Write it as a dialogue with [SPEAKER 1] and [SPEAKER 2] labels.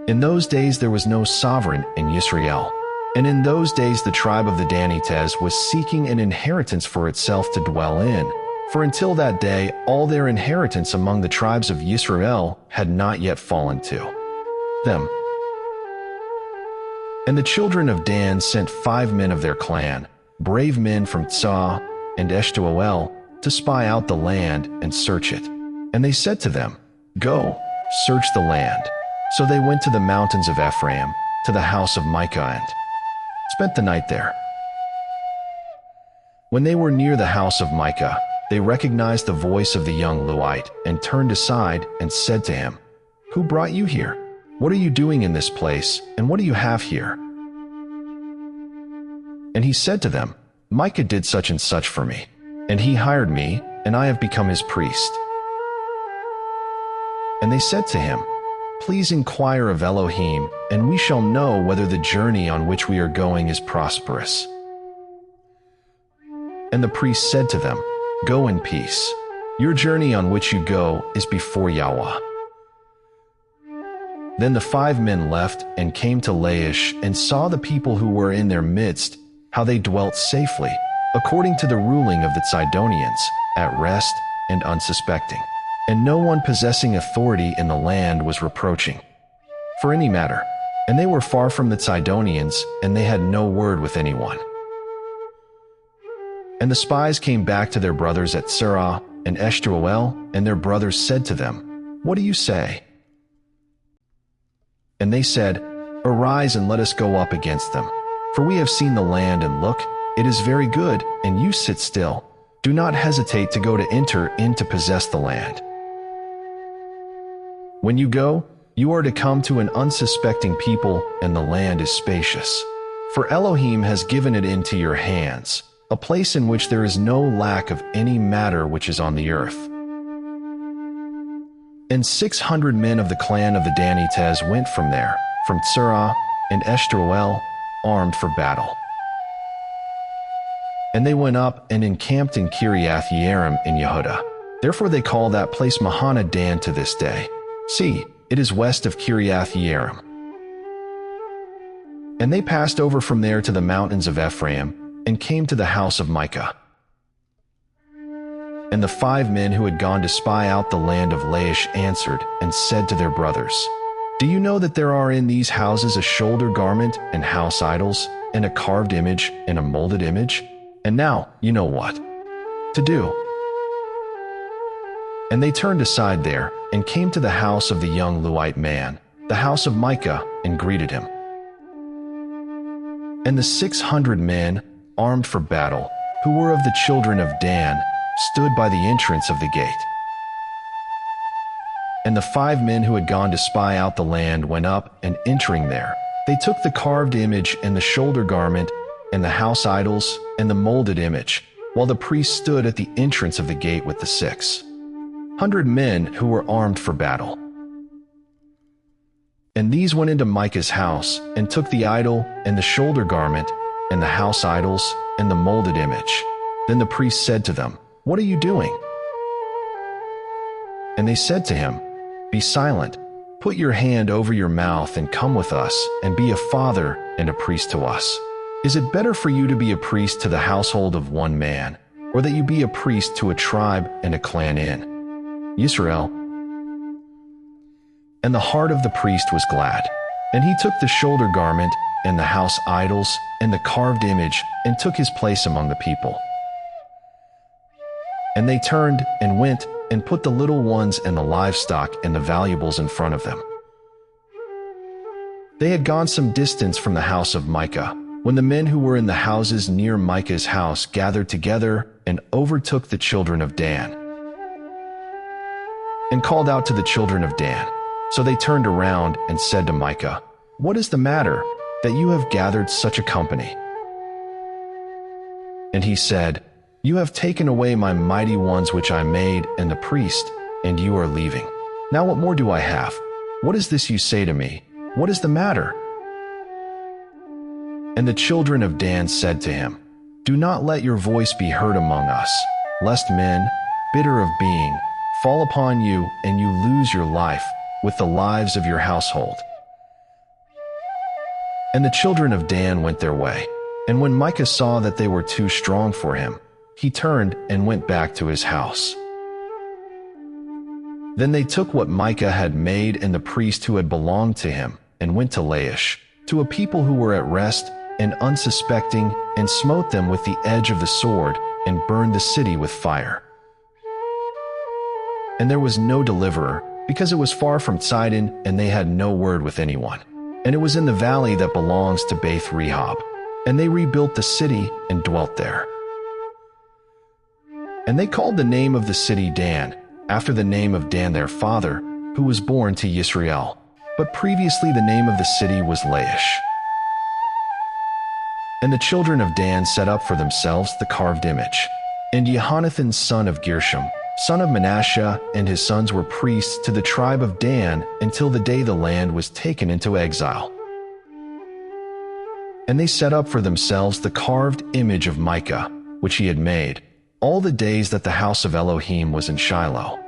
[SPEAKER 1] In those days there was no sovereign in Israel, and in those days the tribe of the Danites was seeking an inheritance for itself to dwell in, for until that day all their inheritance among the tribes of Israel had not yet fallen to them. And the children of Dan sent 5 men of their clan, brave men from Tzah and Eshtaol, to spy out the land and search it. And they said to them, "Go, search the land." So they went to the mountains of Ephraim, to the house of Micah, and spent the night there. When they were near the house of Micah, they recognized the voice of the young Lew White and turned aside and said to him, "Who brought you here? What are you doing in this place, and what do you have here?" And he said to them, "Micah did such and such for me, and he hired me, and I have become his priest." And they said to him, "Please inquire of Elohim, and we shall know whether the journey on which we are going is prosperous." And the priest said to them, "Go in peace. Your journey on which you go is before Yahweh." Then the 5 men left and came to Laish and saw the people who were in their midst, how they dwelt safely, according to the ruling of the Sidonians, at rest and unsuspecting. And no one possessing authority in the land was reproaching for any matter. And they were far from the Sidonians, and they had no word with anyone. And the spies came back to their brothers at Serah and Eshtaol, and their brothers said to them, "What do you say?" And they said, "Arise and let us go up against them. For we have seen the land, and look, it is very good, and you sit still. Do not hesitate to go to enter in to possess the land. When you go, you are to come to an unsuspecting people, and the land is spacious. For Elohim has given it into your hands, a place in which there is no lack of any matter which is on the earth." And 600 men of the clan of the Danites went from there, from Tzerah and Eshtaol, armed for battle. And they went up and encamped in Kiriath Yearim in Yehudah. Therefore they call that place Mahana Dan to this day. See, it is west of Kiriath Yearim. And they passed over from there to the mountains of Ephraim, and came to the house of Micah. And the 5 men who had gone to spy out the land of Laish answered and said to their brothers, "Do you know that there are in these houses a shoulder garment and house idols, and a carved image and a molded image? And now you know what to do." And they turned aside there, and came to the house of the young Lew White man, the house of Micah, and greeted him. And the 600 men, armed for battle, who were of the children of Dan, stood by the entrance of the gate. And the 5 men who had gone to spy out the land went up, and entering there, they took the carved image and the shoulder garment, and the house idols, and the molded image, while the priest stood at the entrance of the gate with the 600 men who were armed for battle. And these went into Micah's house, and took the idol, and the shoulder garment, and the house idols, and the molded image. Then the priest said to them, "What are you doing?" And they said to him, "Be silent, put your hand over your mouth, and come with us, and be a father and a priest to us. Is it better for you to be a priest to the household of one man, or that you be a priest to a tribe and a clan in Israel?" And the heart of the priest was glad. And he took the shoulder garment, and the house idols, and the carved image, and took his place among the people. And they turned and went, and put the little ones and the livestock and the valuables in front of them. They had gone some distance from the house of Micah, when the men who were in the houses near Micah's house gathered together, and overtook the children of Dan, and called out to the children of Dan. So they turned around and said to Micah, "What is the matter, that you have gathered such a company?" And he said, "You have taken away my mighty ones which I made, and the priest, and you are leaving. Now what more do I have? What is this you say to me? What is the matter?" And the children of Dan said to him, "Do not let your voice be heard among us, lest men, bitter of being, fall upon you, and you lose your life, with the lives of your household." And the children of Dan went their way. And when Micah saw that they were too strong for him, he turned and went back to his house. Then they took what Micah had made and the priest who had belonged to him, and went to Laish, to a people who were at rest and unsuspecting, and smote them with the edge of the sword, and burned the city with fire. And there was no deliverer, because it was far from Sidon, and they had no word with anyone. And it was in the valley that belongs to Beth Rehob. And they rebuilt the city and dwelt there. And they called the name of the city Dan, after the name of Dan their father, who was born to Yisrael. But previously the name of the city was Laish. And the children of Dan set up for themselves the carved image. And Jehonathan son of Gershom, son of Manasseh, and his sons were priests to the tribe of Dan until the day the land was taken into exile. And they set up for themselves the carved image of Micah, which he had made, all the days that the house of Elohim was in Shiloh.